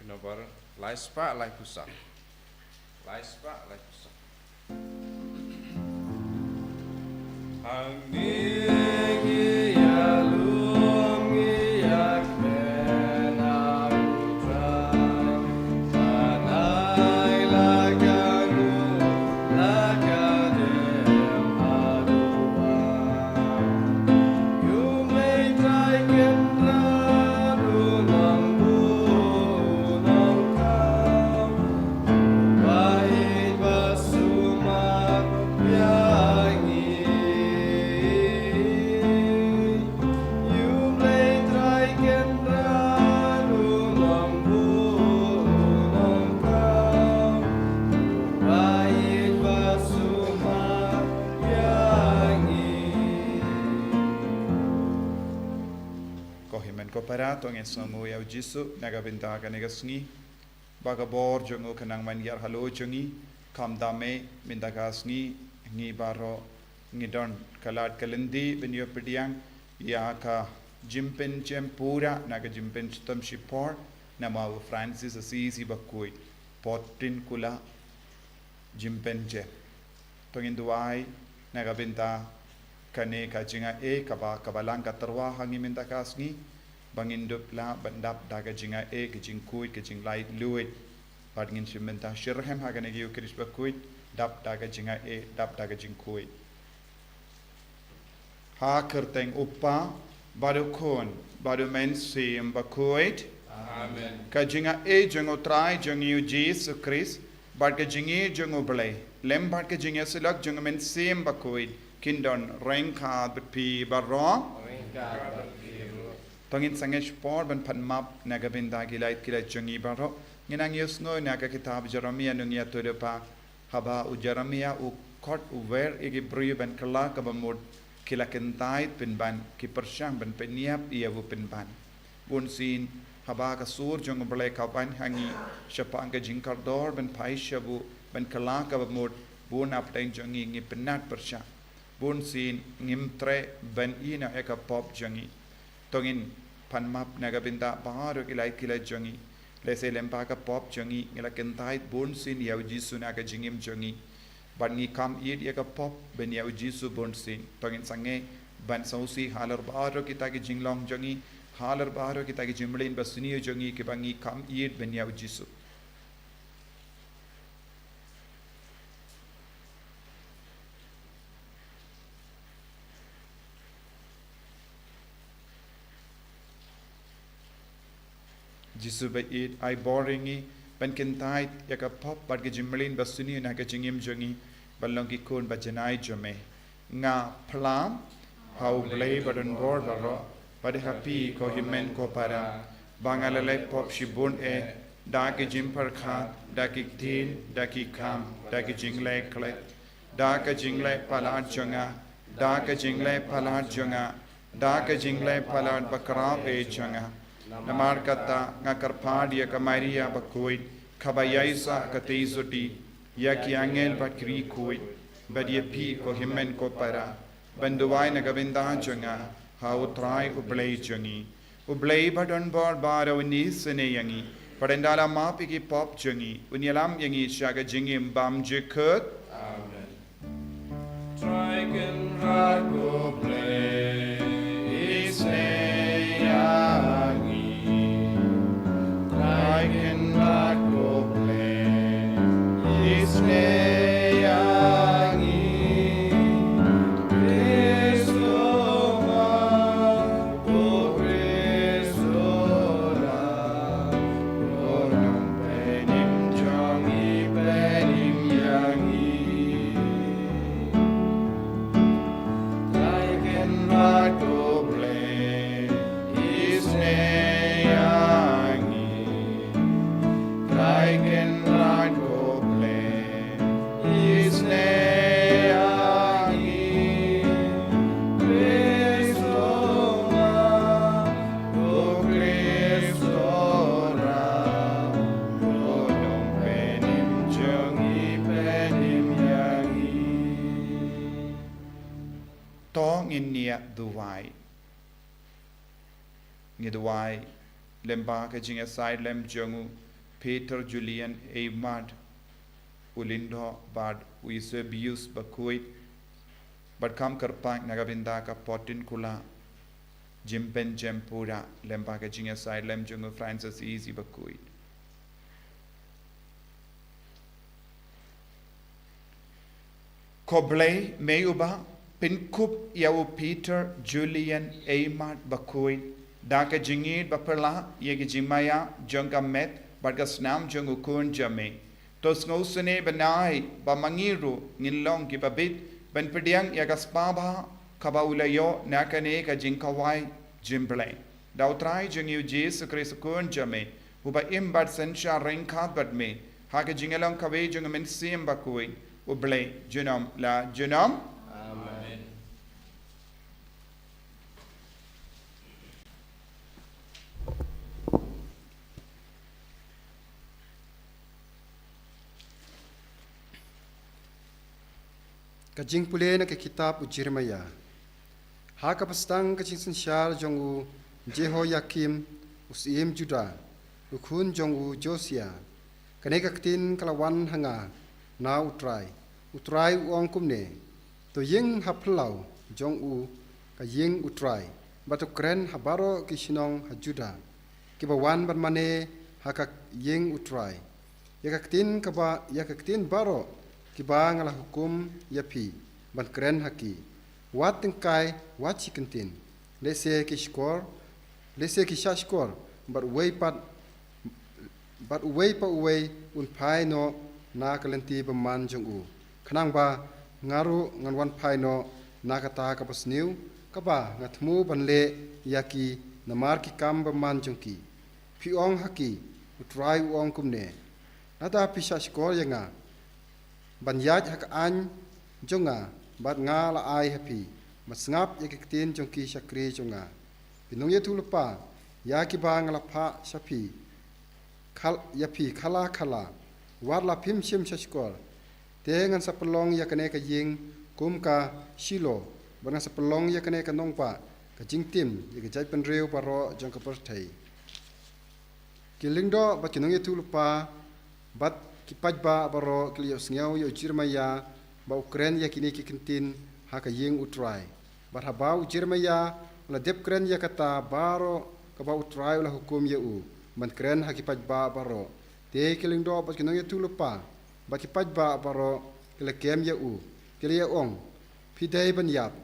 Nobar laispa laipusa. Laispa laipusa. Hangi ya lungi ya kena utrai. Tanai lagagu lagadem adua. You may try kendra dunang bunang kau. Baik basuma yangi. You may try kendra dunang bunang kau. Baik basuma yangi. Kohimen koperato ngin samu ya jisu naga bintaga negasngi bagabor jongo kanang man yar halo jongi kam dame bintagasngi ngi baro ngidon kalat kalindi benyo pediang ya ka jimpen pura naga jimpen chitam shipor nama Francis Assisi bakui potin kula jimpen jem tongin duai naga binta kane kajinga kaba kabalang katarwa hangi minta kasngi bangin dupla bandap daga jinga kajing kuit kajing light luit badngin shimenta shirhem hagane giu krish bakuit dap daga jinga dap daga jing kuit ha kerteng uppa badu kon badu men sim bakuit Amen. kajinga jongo trai jongiu Jesus Christ bad kajingi jongo blai lem bad kajinga silak jongo men sim bakuit kindon rengka bepi barro tongin sangesh por ban panmap naga binda gilait jongi barro nginang yusno naga kitab Jeremia nungia tudepa haba u Jeremia u kot u ver igi bru ban kala kabamud kila kentait pinban ki persyang ban peniap ia bu pinban bun sin haba ka sur jong blai ka ban hangi syapa angka jingkardor ban pai syabu ban kala kabamud bun apteng jongi ngi penat persyang bun sin ngimtre ban ina eka pop jongi tongin panmap naga binta baru kilai jongi lese lempa ka pop jongi ngila kentait bun sin yau jisu naga jingim jongi ban ngi kam id eka pop ben yau jisu bun sin tongin sange ban sausi halar baru kita ki jinglong jongi halar baru kita ki jimlin basuni jongi ke bangi kam id ben yau jisu jisu ba it ai boringi ban kentait yaka pop bad ke jimlin basuni na ke jingim jongi balong ki kun ba janai jome nga plam how blay badan bor baro bad happy ko himen ko para bangalale pop shibun da ke jim par kha da ki tin da ki kam da ki jingle kle da ke jingle palat jonga da ke jingle palat jonga da ke jingle palat bakra pe jonga namar kata ngakar dia ka Maria bakoi kabayaisa ka teizoti ya ki angel bakri koi badia pi ko himen ko para banduai na gavinda jonga ha utrai ublei jongi ublei badon bor baro ni sene yangi padendala mapi ki pop jongi unyalam yangi shaga jingim bam jekut Amen. Triken rago play isne yangi. Triken rago play isne yangi. Cristo ma o Cristo la. Lorong penim jongi penim yangi. Triken rago play isne yangi. Triken rago play isne yangi. Cristo ma o Cristo ra. Lorong penim jongi penim yangi. tong in nia duwai ngi duwai lemba ka jinga side lem jongu Peter Julian Aymad Ulindo Bad Uisebius Bakui Badkam Karpak Nagabinda Ka Potin Kula Jimpen Jempura Lempaka Jinga Side Lem Jungle Francis Easy Bakui Koblei Meuba Pinkup Yau Peter Julian Aymad Bakui Daka Jingid Bapala Yegi Jimaya Junga Met Badgasnam Jungu Kun Jame Tos Ngosune Benai Bamangiru Nilong Gibabit Ben Pediang Yagaspaba Kabaulayo Nakane Ka Jinkawai Jimble Dautrai Jungu Jesu Krisukun Jame Uba Imbad Sensha Renkat Badme Haka Jingalong Kawe Jungamin Sim Bakui Uble Junam La Junam Amen. Kajing pule na ke kitab u Jeremia. Ha kapastang kajing sensyal jong u Jehoiakim usim Juda. Ukun jong u Josia. Kane kaktin kalawan hanga na utrai. Utrai uang kumne. To ying haplau jong u ka ying utrai. Batu kren habaro kisinong ha Juda. Kibawan bermane haka ying utrai. Yakaktin baro kiba ngala hukum yapi ban keren haki wat tengkai wat chikentin lese ki shashkor but way pa uway un pai no na kalenti beman jong u khanang ba ngaru nganwan pai no na kata kapas new kaba ngatmu banle yaki namar ki kam beman jong ki piong haki utrai uong kumne nata pisashkor yanga Banyaj hak an jonga bat nga la ai happy masngap yakiktin jongki shakri jonga pinung ye tulpa ya ki bang la pha shapi khal yapi khala war la phim shim shashkor te ngan sapelong yakane ka ying kum ka shilo bang sapelong yakane ka nongpa ka jingtim yik jai penreu paro jong ka perthai kilingdo bat kinung ye tulpa bat kipaj ba baro kliyo sngau yo Jeremia ba Ukren ya kini kikintin haka ying utrai bar haba Jeremia la dep kren ya kata baro ka ba utrai la hukum ya u man kren hakipaj ba baro te kiling do ba kinong ya tulupa ba kipaj ba baro kila kem ya u kila ya ong pidai ban yap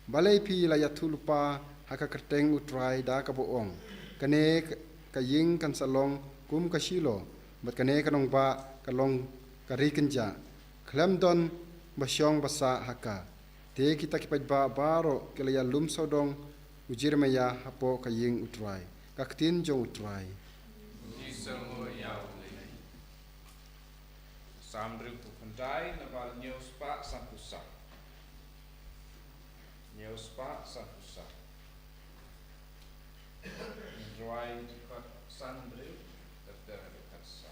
balai pi la ya tulupa haka kerteng utrai da ka bo ong kane ka ying kan salong kum ka shilo bat kane kanong ba kalong karikenja klam don basyong basa haka te kita kipaj ba baro kelaya lum sodong Jeremia hapo kaying utrai kaktin jong utrai Jisamu yauli. Samdru pukandai nabal nyospa sapusa. Nyospa sapusa. Ndrai jikat sandru terder katsa.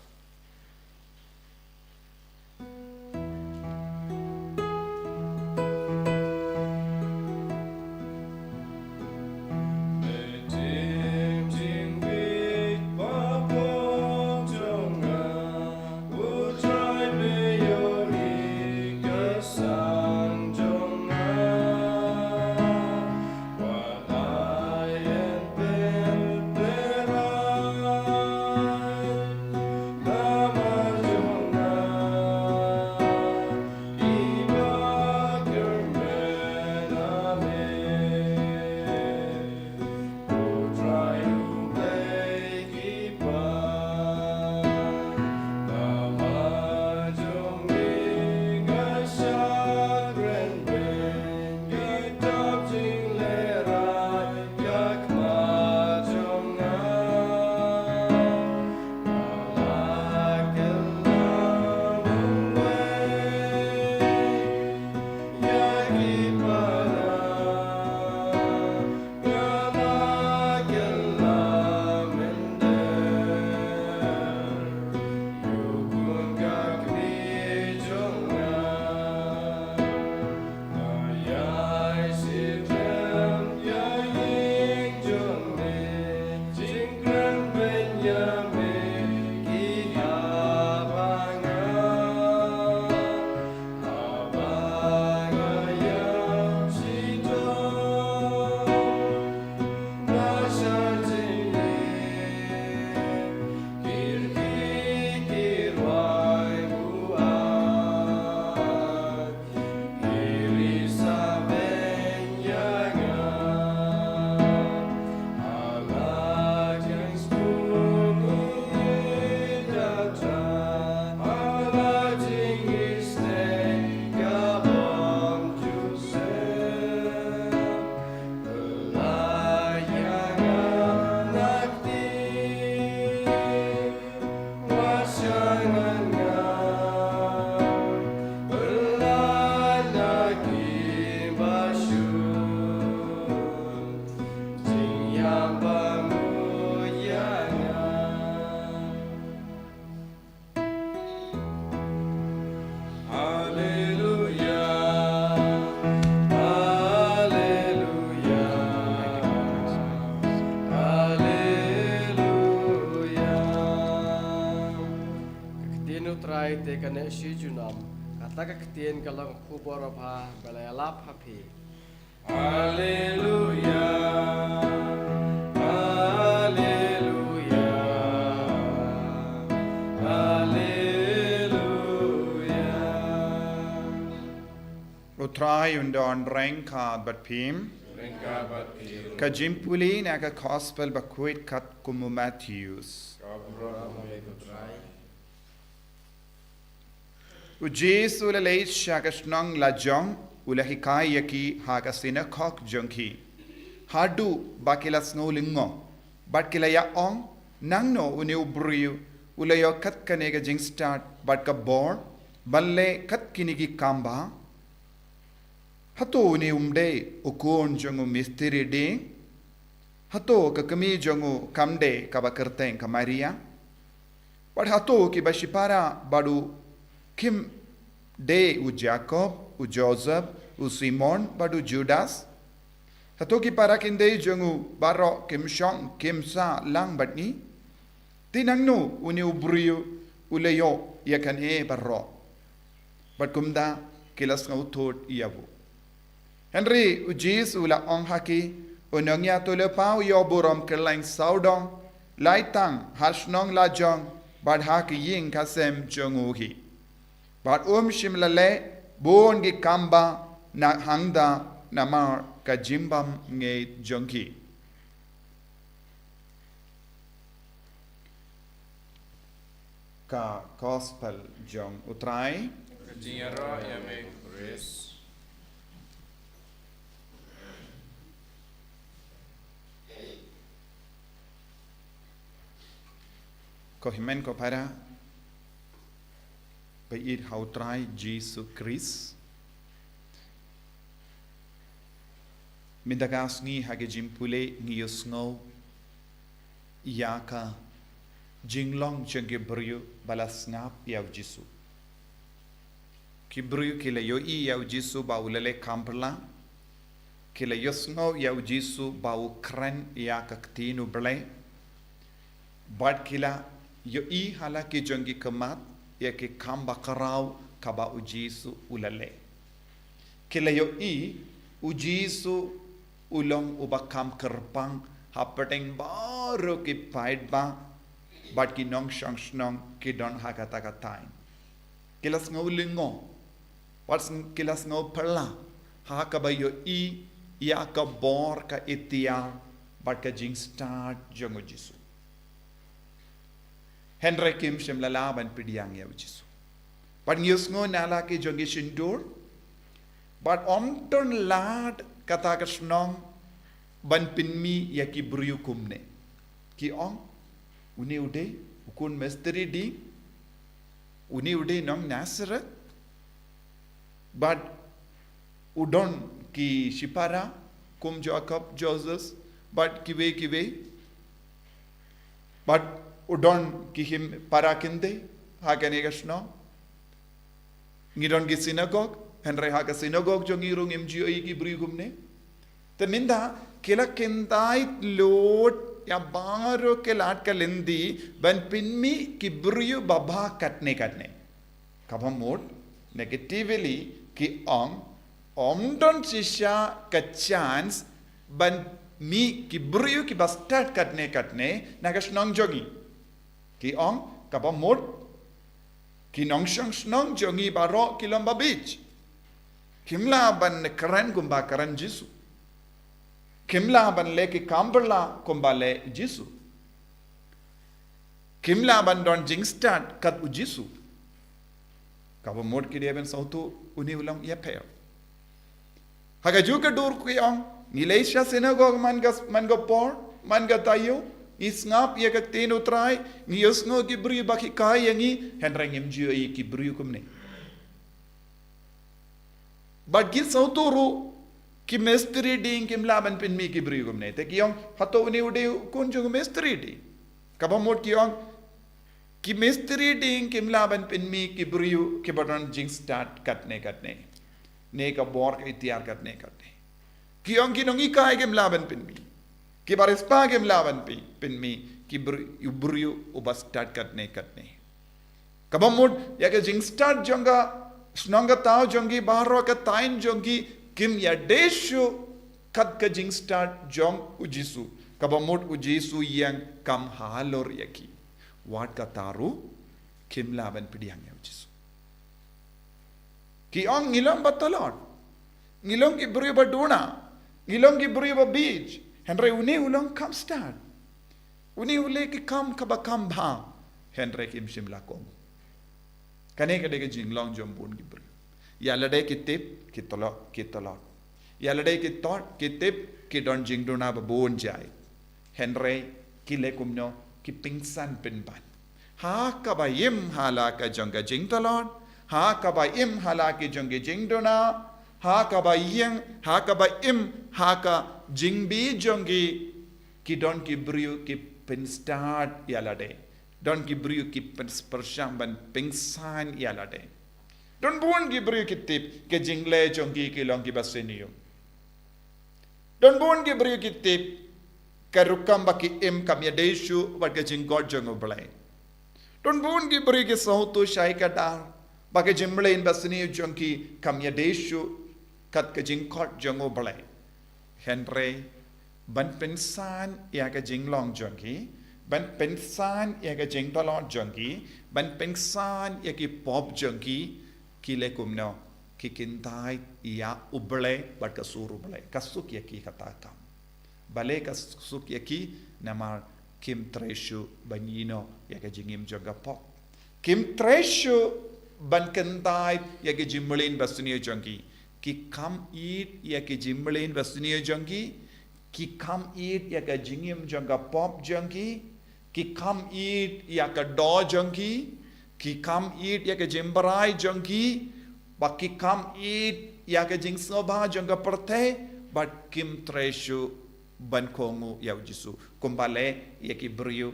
kane shi junam kata ka ketien kalang kuborapha balayalap happy. Hallelujah. Hallelujah. Hallelujah. Utrai undon rengka bat pim. Rengka bat pim. Ka jimpuli na ka gospel ba kuit kat kumu Matthews. U Jesu la leit shagashnang la jong ula hikaya ki haga sinakok jongki. Hadu bakila snowlingo. Batkila ya ong nangno uni ubriu ula yo kat kanega jing start bat ka bor balle kat kinigi kamba. Hato uni umde ukon jongu misteri ding. Hato ka kami jongu kamde kabakerteng ka Maria. But hato ki bashipara badu kim de u Jacob, u Joseph, u Simon, badu Judas. Hato ki para kinde jongu baro kim shong kim sa lang batni. Tinangno uni ubriu uleyo yakan e baro. But kumda kilas ngautot iyabu. Henry u Jesu la ong haki unongya tole pau yo burom kerlang saudong laitang hasnong la jong bad haki ying kasem jongu hi. Bad shimlale bon gi kamba na hangda na mar ka jimbam nge jongki. Ka gospel jong utrai. Kajingara yame res. Ko himen ko para Pait hautrai Jesus Christ. Mindagas ngi hage jimpule ngi yusngo yaka jinglong jenge bryu balas ngap yaw Jisu. Ki bryu kila yo I yaw Jisu ba ulale kampla. Kila yusngo yaw Jisu ba ukren yaka ktinu ble. Bad kila yo I hala ki jongi kemat ya ke kamba karau kaba ujisu ulale. Kila yo I ujisu ulong ubakam kerpang hapeteng baru ki pait ba bat ki nong shang snong ki don hakata katain. Kilas ngau lingo wats kilas ngau perla hakaba yo I ya ka bor ka itia bat ka jing start jong ujisu. Henry Kim shem lalaban pidiang ya Jisu. But ngiyusngo nala ki jongi shindur. But omton lad katagasnong ban pinmi ya ki bryu kumne. Ki ong uni ude ukun mesteri di uni ude nong Nazareth. But udon ki shipara kum Jacob Joseph but kiwe but udon ki him parakinde hakane gasno ngidon ki synagogue henry haka synagogue jo ngirung mgo ki brigumne te minda kila kendait lot ya baro ke lat kalindi ban pinmi ki briyu baba katne kabamot negatively ki omdon sisha ka chance ban mi ki briyu ki bastard katne nagasnong jogi ki kabamot ki nong snong jongi baro ki lomba beach kimla ban karen gumba karen Jisu kimla ban le ki kamberla kumbale Jisu kimla ban don jingstad kat u Jisu kabamot ki deben sautu uni ulang ya per haga juga dur ku yang Malaysia synagogue man go por man ga tayo isngap ya ka tino try ngiyosngo ki bri baki kai yangi henrang mgo ki bri kumne but gil sauturu ki mestri ding kim laban pin mi ki bri kumne te ki yong hato uni ude kunjung mestri di kabamot ki yong ki mestri ding kim laban pin mi ki bri ki badon jing start katne ne ka bor ka itiar katne ki yong ki nongi kai kim laban pin mi ki baris pa kim laban pin mi ki bri ubas start katne Kabamut ya ke jing start jonga snonga tau jongi baro ka tain jongi kim ya deshu kat ka jing start jong ujisu. Kabamut ujisu yang kam halor yaki. Wat ka taru kim laban pidiang ya ujisu. Ki ong ngilong batalon. Ngilong ki beri baduna. Ngilong ki beri beach. Henry uni ulong kam start. Uni ule ki kam kabakam bang. Henry kim shimla kong. Kane kade ke jinglong jombun ki beri. Ya ladai ki tip ki tolot. Ya ladai ki tot ki tip ki don jingduna babon jai. Henry ki lekumno ki pingsan pinban. Ha kabayim hala ka jongga jing tolot. Ha kabayim hala ki jongge jingduna. Ha kabayim ha ka jingbi jonggi ki don ki beriu ki pinstart ya ladai. Don ki beriu ki persam ban pingsan ya ladai. Don buon ki beriu ki tip ke jingle jonggi ki long ki basenium. Don buon ki beriu ki tip ke rukam baki im kam ya deshu wat ke jinggot jongo blai. Don buon ki beriu ki sautu shai ka dar baki jimble in basenium jonggi kam ya deshu kat ke jingkot jongo blai. Henry ban pensan ya ke jinglong jonggi. Ban pensan ya ke jing tolot jonggi. Ban pensan ya ki pop jonggi. Ki lekumno ki kintai ya uble bat kasuru ble. Kasuk ya ki katakam. Bale kasuk ya ki namar kim treshu banyino ya ke jingim jongga pop. Kim treshu ban kintai ya ke jimulin basuniyo jonggi. Ki kam eat ya ke jimulin basuniyo jonggi. Ki kam eat ya ke jingim jongga pop jonggi. Ki kam eat ya ke do jonggi. Ki kam eat ya ke jimbarai jonggi. But ki kam eat ya ke jing soba jongga perte. But kim treshu ban kongu ya ujisu. Kumbale ya ki beriu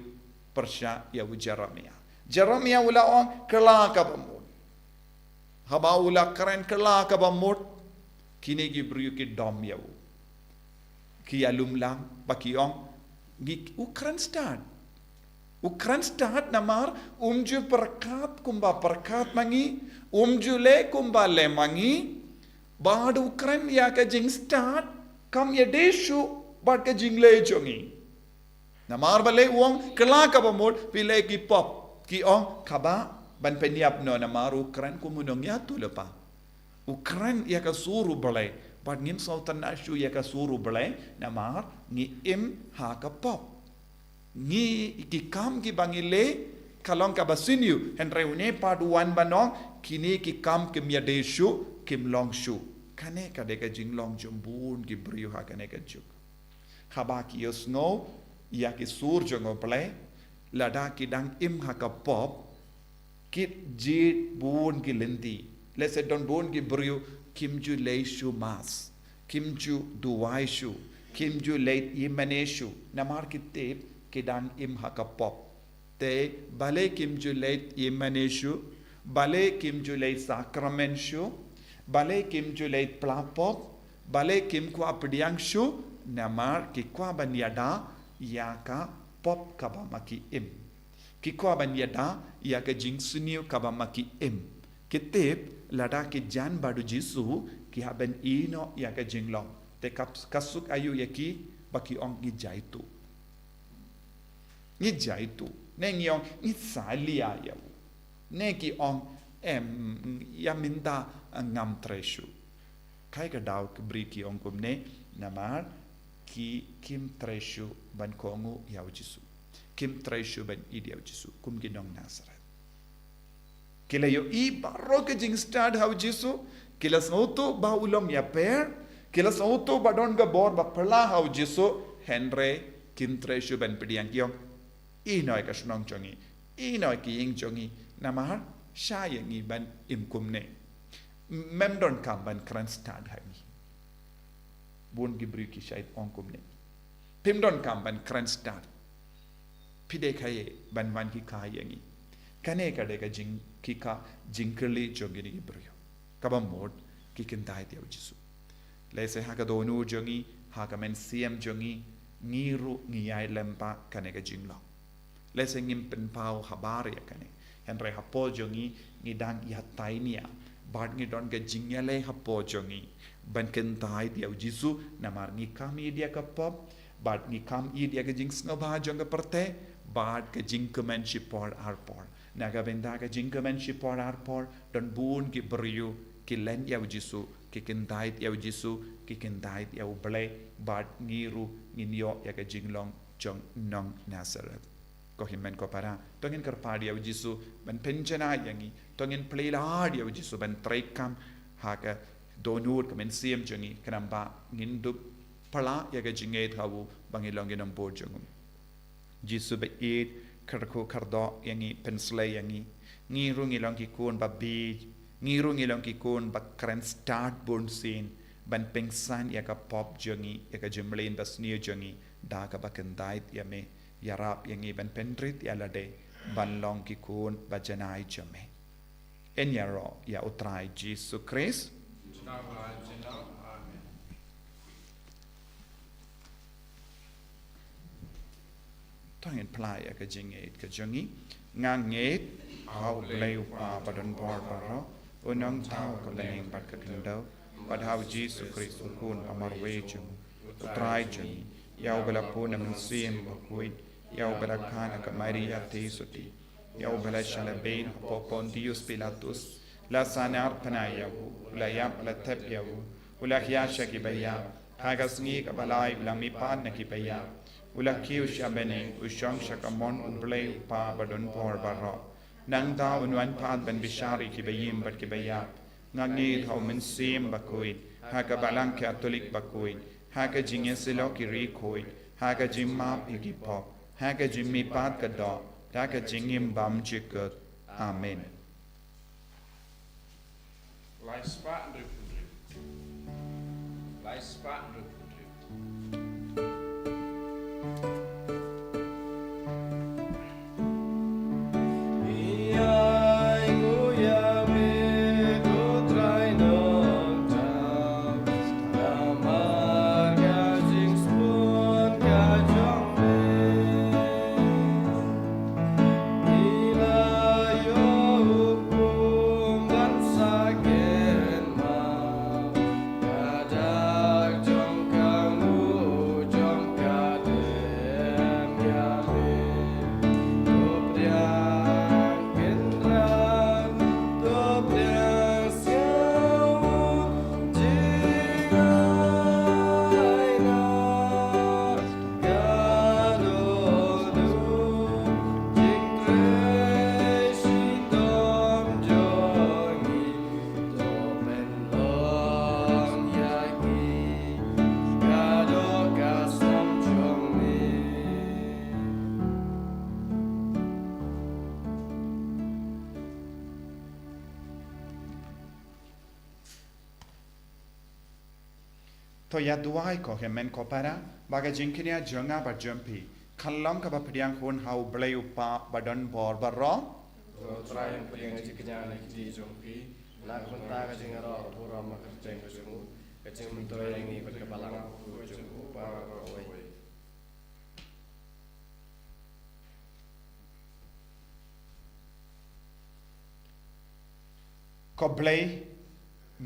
persya ya Jeremia. Jeremia ula on kela ka bamut. Haba ula keren kela ka bamut. Kini ki beriu ki dom ya u. Ki alum lang baki ong gi ukran start. Ukran start namar umju perkat kumba perkat mangi umju le kumba le mangi bad ukran ya ka jing start kam ya deshu bad ka jing le jongi namar bale wong kela ka bamot pile ki pop ki ong kaba ban penyap no namar ukran kumunong ya tu lepa ukran ya ka suru bale bad ngim sultan ashu ya ka suru bale namar ngi im ha ka pop ni ki kam ki bangile kalong ka basiniu henry une paduan banong kini ki kam ke miadeshu kim long shu kane ka de ka jinglong jombun ki briu ha kane ka juk haba ki yosno ya ki sur jongo play lada ki dang im ha ka pop kit jit bun ki lendi let's say don bun ki briu kim ju lei shu mas kim ju duwai shu kim ju lei yimane shu namar ki tep kidang im hakapop te bale kim julait imaneshu bale kim julait sakramentshu bale kim julait plapop bale kim kwa pediangshu namar ki kwa banyada yaka pop kabamaki im ki kwa banyada yaka jingsuniu kabamaki im kitip lada ki jan badu jisu ki haben ino yaka jinglong te kasuk ayu yaki baki ong ki jaitu ni jaitu ne ngiong ni salia ya ne ki ong ya minta ngam treshu kai ka daw ke bri ki ong kumne namar ki kim treshu ban kongu ya ujisu kim treshu ban idi ujisu kum ki dong nasaret kila yo i baro ke jing start ha ujisu kila sauto ba ulom ya per kila sauto ba don ga bor ba pala ha ujisu henry kim treshu ban pidiang kiong inoi ka snong chongi inoi ki ying chongi namar sha yangi ban im kumne mem don kam ban kran start hangi bun gibri ki shait on kumne pim don kam ban kran start pide khaye ban van ki kha yangi kane ka de ka jing ki ka jingkli chongi ni gibri ka ba mod ki kin dai te ujisu le se ha ka do nu chongi ha ka men cm chongi ngiru ngiyai lempa kane ka jinglo leseng ngim pen pau habar ya kane Henry hapo jongi ngidang yatai nia bad ngidon ke jingyale hapo jongi ban kentai dia jisu namar ngikam dia kapop bad ngikam dia ke jing sngoba jonga perte bad ke jing kemenship por arpor naga benda ke jing kemenship por arpor don bun ki beriu ki len ya jisu ki kentai ya jisu ki kentai ya ble bad ngiru nginyo ya ke jinglong jong nong Nazareth ko himmen ko para tongin karpadi ya jisu ban penjana yangi tongin playla ya jisu ban trekam haka donur kemen siem jongi kanamba ngindu pala ya ga jinge thawu bangilong ginam bor jongum jisu be it karko kardo yangi pensle yangi ngiru ngilong ki kun ba bi ngiru ngilong ki kun ba kren start born sin ban pengsan ya ka pop jongi ya ka jimlin bas ni jongi da ka ba kendait ya me yarap yangi ban pendrit ya lade ban long ki kun ba janai jame en yaro ya utrai jisu Christ tangin play ka jingate ka jongi ngangate how bleu pa badon bor baro unang tao ka leng bat ka kendo bad how Jesus Christ kun amar wejum try jongi yau bela puna min sim bakui yau bela kana ka Maria tesoti yau bela shalabain popon Dios Pilatus la sanar panayahu la yam la tapyahu ula khiyasha ki baya hagasngi ka balai la mi pan na ki baya ula kiu shabene ushang shakamon ublay pa badon por barro nang da unwan pan ban bishari ki bayim bat ki baya ngangi thau min sim bakui haga balang catholic bakui haga jinge silo ki ri khoi haga jimma ki pop haga jimmi pat ka do haga jingim bam chikut amen Lai spat en rupundru. Lai spat en rupundru. to ya duai ko hemen ko para baga jinkinia jonga ba jumpi khallam ka ba pdiang khon hau blai upa badon bor barro try yang pediang ngaji kenyang di jompi nak benta ka jingaro pura makerjeng kesungu kecing mentoy yang ikut kepalang ku jumpu para oi ko blai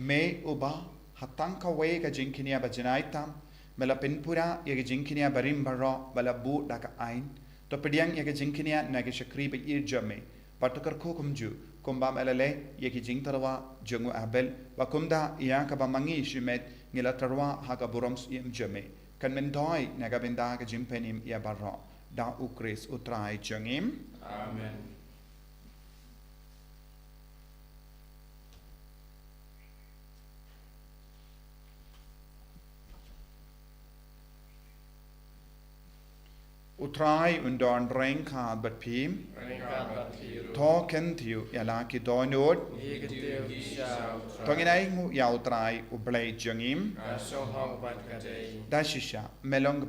me uba hatang ka we ka jinkinia ba janaitam mela penpura ye ka jinkinia barim barro bala bu da ka ain to pediang ye ka jinkinia na ka shakri ba ir jame patukar ko kumju kumba melale ye ki jingtarwa jongu abel wa kumda ya ka ba mangi shimet ngila tarwa ha ka burams yem jame kan men doi na ka benda ka jimpenim ya barro da ukris utrai jangim Amen. utrai undon reng ka bat phim ringkat batiru to ken thiu ya la ki donot ikitiu kisau tonginai ngu ya utrai u blai jangim asong hong bat kadei da shisha melong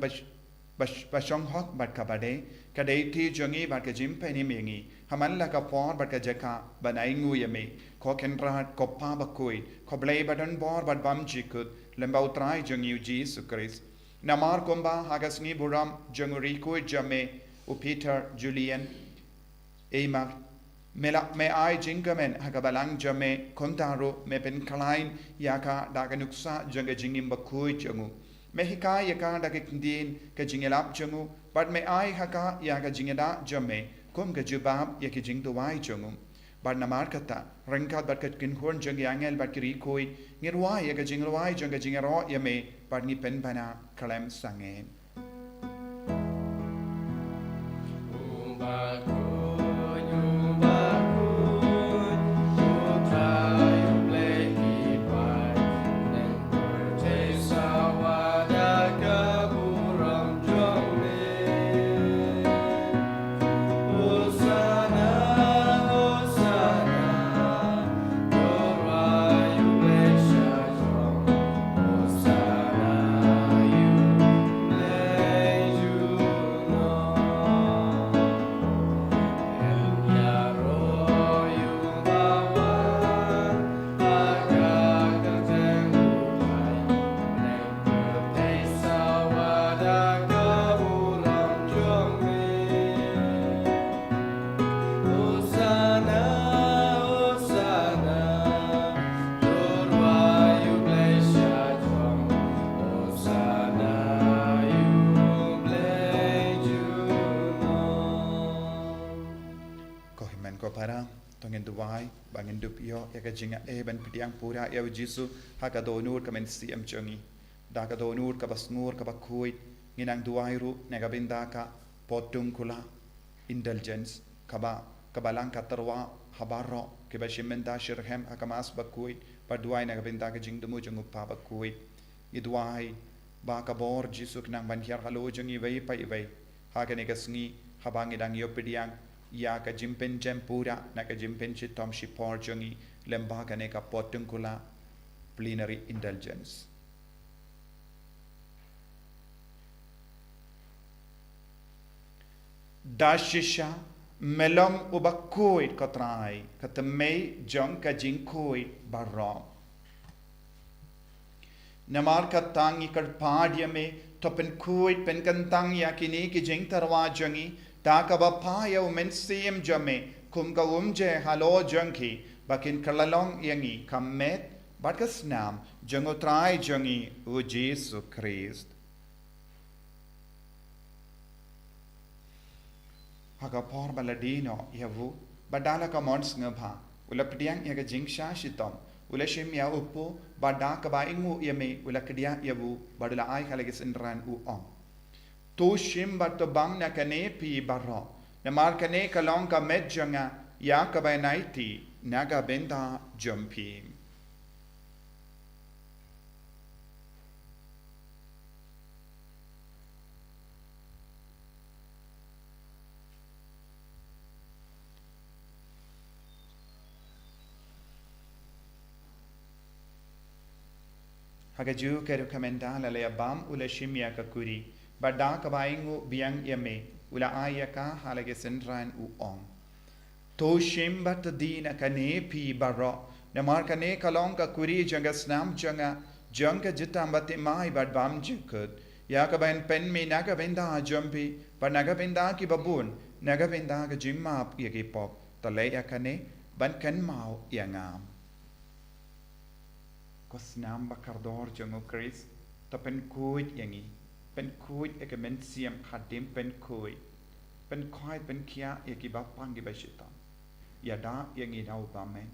bashong hok bat ka bade ka dei ti jangi bat ka jimpe ni mengi haman la ka por bat ka jaka banai ngu yame ko ken rat ko pa ba koi ko blai badan bor bat bam jikut lemba utrai jangi Jesus Christ Namar Komba Hagasni Buram Janguri Ko Jame U Peter Julian Eimar me ai jingamen hakabalang jame kontaro me pen kalain yaka daga nuksa janga jingim bakui jangu me hika yaka daga kindin ka jingelap jangu but me ai haka yaka jingeda jame kum ka jubab yaki jingdawai jangu but namar kata rengkat bat kat kinhorn jang yangel bat kiri koi ngirwai yaka jinglawai janga jingero yame but ni pen bana kalem sangen bangin dup yo ya ka jinga ban pitiang pura ya jisu ha ka donur ka men si am chungi da ka donur ka basngur ka bakui nginang duairu ne ka binda ka potung kula indulgence ka balang ka tarwa habaro ke ba shimenda shirhem akamas bakui pa duai ne ka binda ka jing dumu jungu pa bakui i duai ba ka bor jisu knang ban hiar halo jungi vai pai vai ha ka ne ka sngi habangi dang yo pitiang ya ka jimpen jempura na ka jimpen chitom shipor jungi lemba ka ne ka potungkula plenary indulgence dashisha melong ubakoi katrai katamei jong ka jinkoi barro namar ka tangi kar padya me topen koi pen kantang ya kini ki jing tarwa jungi taka bapaya umen siem jame kum ka umje halo jangki bakin kalalong yangi kamet bakas nam jango trai jangi u Jesu Christ haka por baladino yavu badala ka mons ngabha ulapdiang yaga jingsha shitom ulashim ya upo badaka baingu yame ulakdia yavu badula ai khalagis inran u om to shim bat to bang na kane pi barro na mar kane kalong ka medjanga ya ka ba naiti naga benda jumpi hagaju ke rekomenda la bam ula shimya ka kuri bada ka baingu biang yame ula ayaka halage senran u om to shimbat dina kane pi barro na mar kane kalong ka kuri janga snam janga janga jitambate mai bad bam jikut ya ka bain pen me naga benda jumpi pa naga benda ki babun naga benda ka jimap yaki pop tale ya kane ban kan mau yangam ko snam bakardor jango Chris ta pen kuit yangi pen kuit ekamen siam khadim pen kuit pen khoi pen kia yaki bapang gi bashita yada yangi dau bamen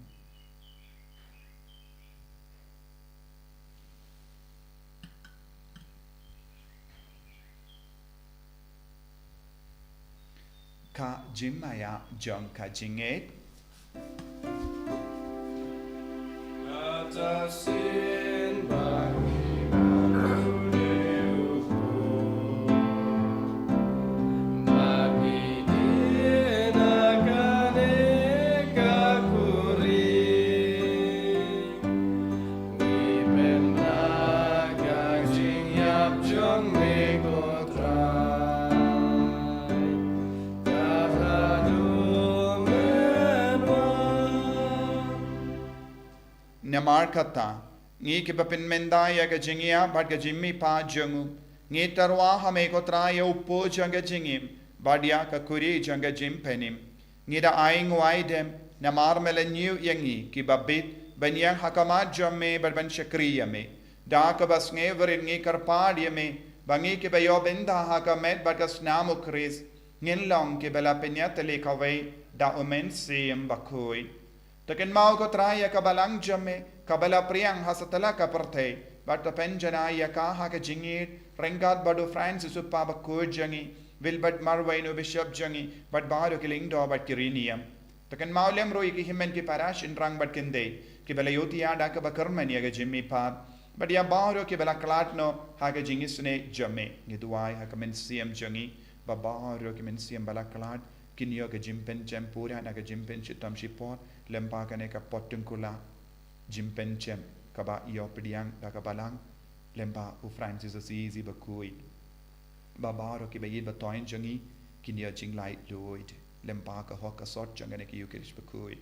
ka jimaya jong ka jinget Kata sin bagi namar kata ngi ke bapin mendaya ga jingia bad ga jimmi pa jangu ngi tarwa hame ko traya uppo janga jingim badia ka kuri janga jim penim ngida ai nguai dem na marmela new yangi ki babit banyang hakamat jamme barban shakriya me da ka bas ngeverin ngi karpadi me bangi ke bayo benda hakamet bagas namu kris ngin long ke bela penyatele kawai da omen sim bakoi taken mau ko traya ka balang jamme ka bela priang hasatala ka partei bat penjana ya ka ha ka jingit rengat badu Francis uppa bakoi jangi Wilbert Marwaino Bishop jangi bat baro kiling do bat kiriniam taken maulem roi ki himen ki parash in rang bat kende ki bela yoti ada ka bakarman ya ga jimmi pat but ya baro ki bela klatno ha ga jingisne jamme ngiduai ha ka men sim jangi ba baro ki men sim bela klat kinyo ga jimpen chem pura na ga jimpen chitam shipot lempa ka ne ka potungkula jimpen chem ka ba yo pediang da ka balang lempa u Francis Assisi bakui ba baro ki bayid ba toin jangi kinyo jing lai loid lempa ka hok ka sort jangane ki yukirish bakui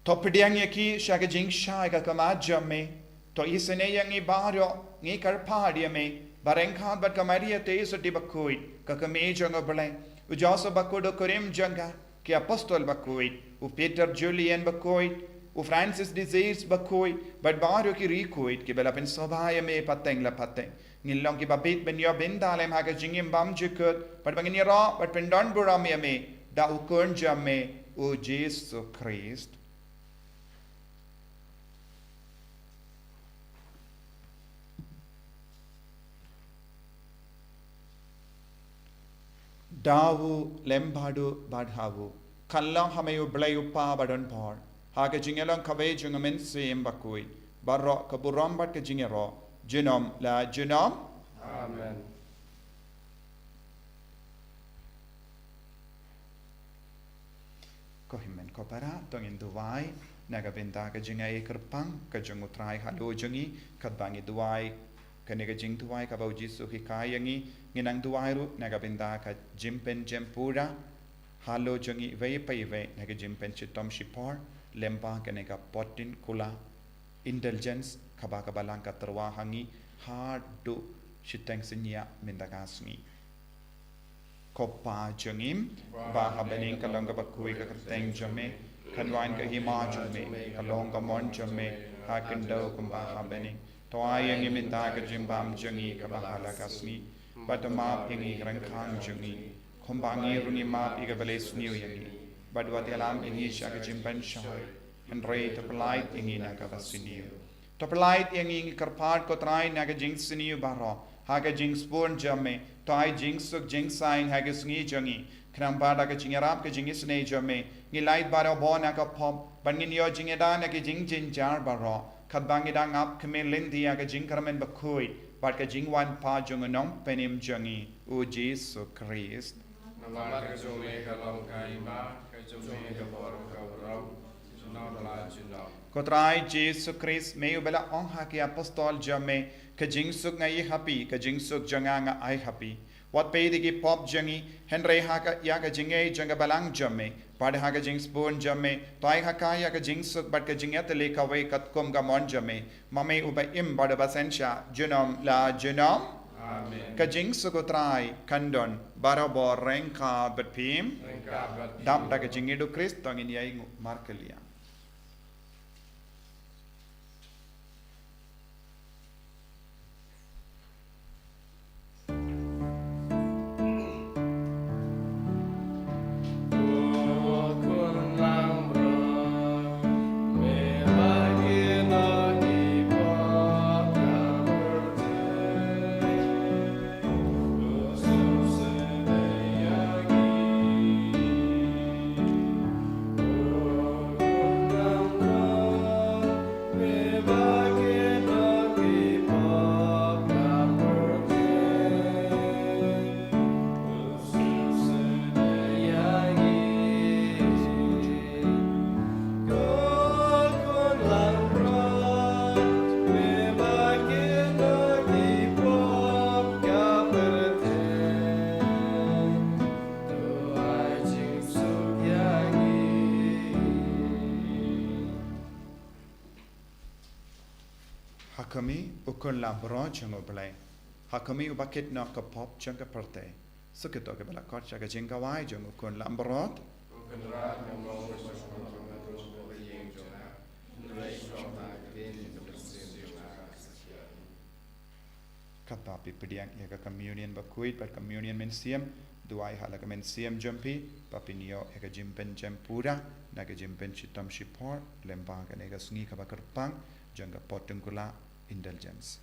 to pediang ye ki shaga jing shai ka kama jamme to isene yangi baro ngi kar padi me bareng khan bat kamaria te soti bakui ka kame janga bale u josa bakodo korim janga ki apostol bakui u Peter Julian bakui u Francis Disease bakui bat baro ki rikuit ki bela pen sobaya me pateng la pateng ngilong ki babit ben yo ben dalem ha ka jingim bam jikut bat bangin ra bat pen don buram me da u kun jamme u Jesus Christ dawu lembadu badhawu kallang hamayu blayu pa badon par haga jingelong kawai jungamen sim bakui barro kaburam bat ke jingero jinom la jinom Amen. ko himen ko para tongin duwai naga benta ka jingai kerpang ka jungutrai halo jungi kadbangi duwai kanega jing duwai ka bau jisu ki kayangi nginang duwai ru naga benta ka jimpen jempura halo jungi vei pai vei naga jimpen chitom shipor lempa kanega potin kula indulgence kaba kabalang ka terwa hangi hard do shiteng sinya mendagasngi kopa jungim ba habening kalong ka bakui ka teng jame kanwain ka hima jame kalong ka mon jame hakendo kumba habening to ayang iminta ka jimbam jungi ka bahala kasni batama pingi rangkhang jungi khombangi rungi ma pi ka bales new yangi badwati alam ingi sha ka jimban shai henry to polite ingi na ka basiniu to polite ingi karpat ko trai na ka jing siniu baro haga jing spon jamme to ai jing suk jing sign haga sngi jangi kramba da ka jingarap ka jing sne jamme ngi light baro bona ka pop bangin yo jing da na ka jing jin jar baro khabangi da ngap khmen lendi ka jing karmen bakhui bat ka jing wan pa jung nong penim jangi o Jesus Christ Nalar ka jume ka long kai ma ka jume ka bor ka ram junaw la junaw kotrai Jesus Christ meu bela on ha ki apostol jamme ka jing suk ngai happy ka jing suk janga nga ai happy wat pe de ki pop jangi henry ha ka ya ka jingai janga balang jamme pad ha ka jing spoon jamme tai ha ka ya ka jing suk bat ka jingat le ka wei kat kom ka mon jamme mame uba im bad basensha junom la junom Amen ka jing suk trai kandon barabo renka bat pim Rengka dam da ka jingi do Christ tong in yai markelia hakami ukun la bro chango blai hakami ubaket na ka pop changa parte Suketo ke bala kot jaga jingkawai jong ukun lambrot. Kenderaan yang mau bersama terus berjeng jona, nilai suara kedin bersedia. Kata pipediang ya communion bakuit but communion mensiam duai hala mensiam jumpi papinio ya jimpen jampura naga jimpen chitam shipor lembang ka nega sungi ka bakerpang jangga potungkula indulgence.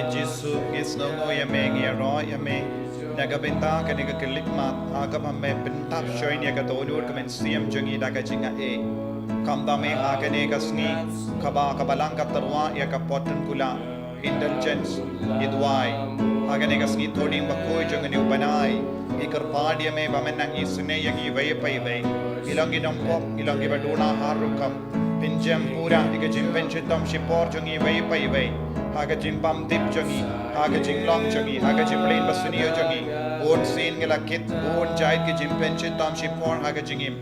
Jisu gisno no yame ngi ro yame naga benta ka niga kelik mat aga pamme bentap shoin ya ka tonur ka men siam jungi daga jinga e kamda me aga ne ka sngi kaba kabalang ka tarwa ya ka potun kula indulgence idwai aga ne ka sngi toding bakoi junga ni upanai ikar padia me bamen nang isune yangi vai pai vai ilangi nampok ilangi baduna harukam pinjam pura iga jimpen chitam shipor jungi vai pai vai haga jimpam dip jungi haga jinglong jungi haga jimplain basuniyo jungi on sin ngela kit on jait ki jimpen chitam shipor haga jingim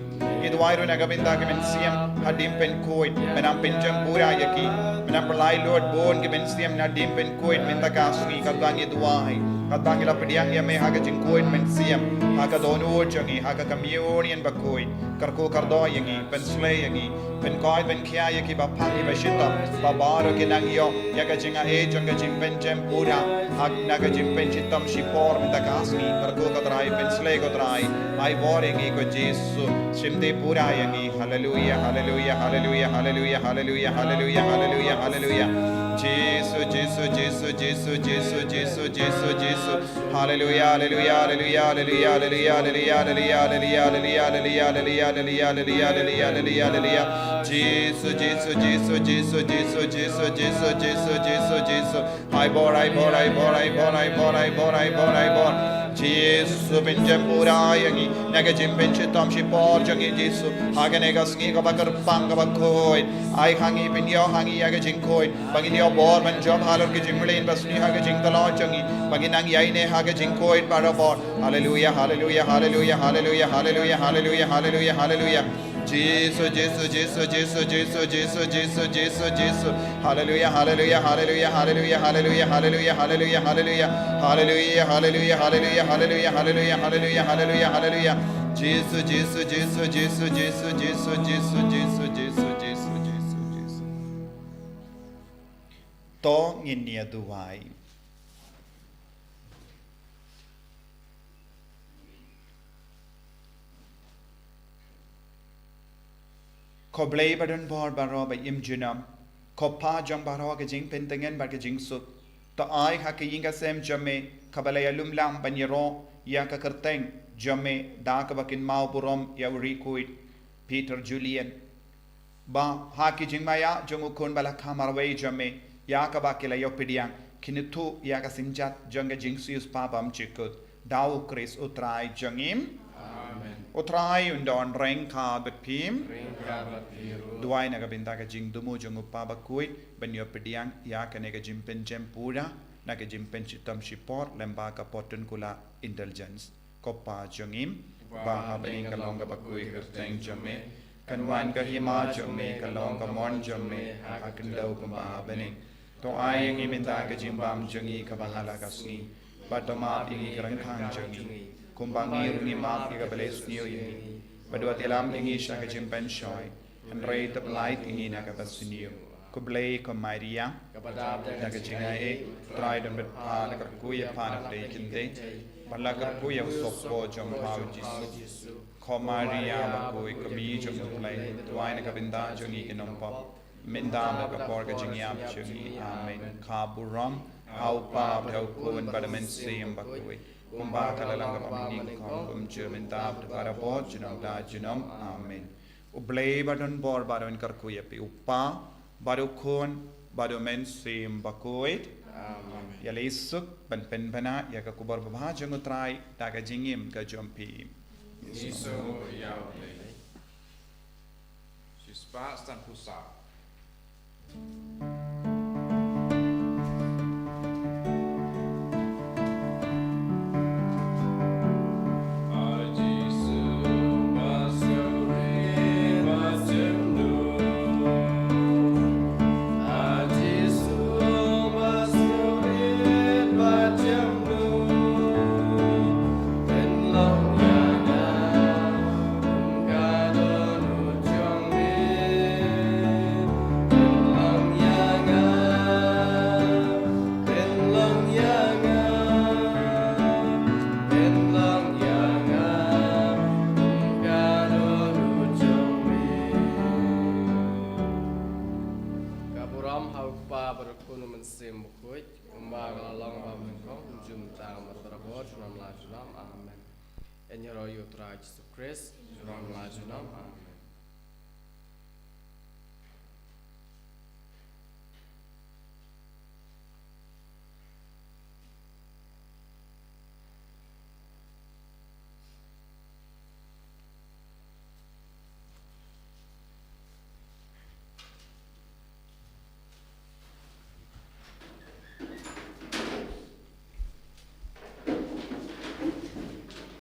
idwairu naga binda ke men siam hadim pen koit menam pinjam pura yaki menam pelai lord bon ke men siam nadim pen koit minta kasui kagang idwai Katangila pediang ya me haga jingkuin men siam haga donu jangi haga communion bakui karko kardo yangi pen slay yangi pen koi pen kia yaki ba pangi ba shita ba baro kinang yo yaga jinga e janga jing pen jem pura hag naga jing pen chitam shipor men takasni karko kadrai pen slay kadrai ai boringi ko jesu shimde pura yangi hallelujah hallelujah hallelujah hallelujah hallelujah hallelujah hallelujah hallelujah Jesus, Jesus, Jesus, Jesus, Jesus, Jesus, Jesus, Jesus. Hallelujah, hallelujah, hallelujah, hallelujah, hallelujah, hallelujah, hallelujah, hallelujah, hallelujah, hallelujah, hallelujah, hallelujah, hallelujah, hallelujah. Jesus, Jesus, Jesus, Jesus, Jesus, Jesus, Jesus, Jesus, Jesus, Jesus. I bore, I bore, I bore, I bore, I bore, I bore, I bore, I bore. Jesus, benjem pura yangi, naga jim benche tam shipor jangi Jesus. Haga nega sngi ka bakar panga bakoi. I hangi ben yo hangi yaga jinkoi. Bangin yo bor man job halor ke jimlein basni haga jingtala jangi. Bangin ang yaine haga jinkoi parabor. Hallelujah, hallelujah, hallelujah, hallelujah, hallelujah, hallelujah, hallelujah, hallelujah. Jesus, Jesus, Jesus, Jesus, Jesus, Jesus, Jesus, Jesus, Jesus. Hallelujah, hallelujah, hallelujah, hallelujah, hallelujah, hallelujah, hallelujah, hallelujah, hallelujah, hallelujah, hallelujah, hallelujah, hallelujah, hallelujah, hallelujah, hallelujah. Jesus, Jesus, Jesus, Jesus, Jesus, Jesus, Jesus, Jesus, Jesus, Jesus, Jesus, Jesus. To nginia duwai. Ko blei badun bor baro ba im junam ko pa jang baro ke jing pentengen ba ke jing su to ai ha ke yinga sem jame kabala yalum lam banyero ya ka kerteng jame da ka bakin mau burom ya rikuit Peter Julian ba ha ke jing maya jongu kon bala kamar wei jame ya ka ba ke la yopidiang kinitu ya ka sinjat janga jing sius pa bam chikut dau Chris utrai jangim Utrai undon rengka betpim Duai naga binta ka jing dumu jung upaba kuit banyo pediang ya ka nega jimpen jempura naga jimpen chitam shipor lemba ka potun kula indulgence kopa jungim ba habeng ka long ka bakui ka teng jame kanwan ka hima jame ka long ka mon jame hakin daw ka mabening to ay ang iminta ka jimbam jungi ka bahala ka sngi batoma ingi kerengkang jungi kumbangi rungi maaf ka bales niyo yini badua tilam ingi siya ka jimpen shoy and rate of light ingi na ka basuniyo kublay ko Maria na ka jingae tried and pa na ka kuya pa na play kinde bala ka kuya sopo jom pao jisu ko Maria ba kuy kami jom play tuay na ka binda jongi inompa minda mo ka por ka jingyam jongi amen kaburam au pa au kuwan badamen siyam ba kuy Kumba kalalang kapaminig kong German tab de parabot junam da junam amen. Ublay badon bor badon karkuya pi upa bado kun bado men sim bakuit amen. Ya leisuk ban pen bana ya ka kubar babha jangu trai da ka jingim ka jompi. Iso yao le. Shispa stan pusa. En je roi utrecht Christ, Ram Lajunam.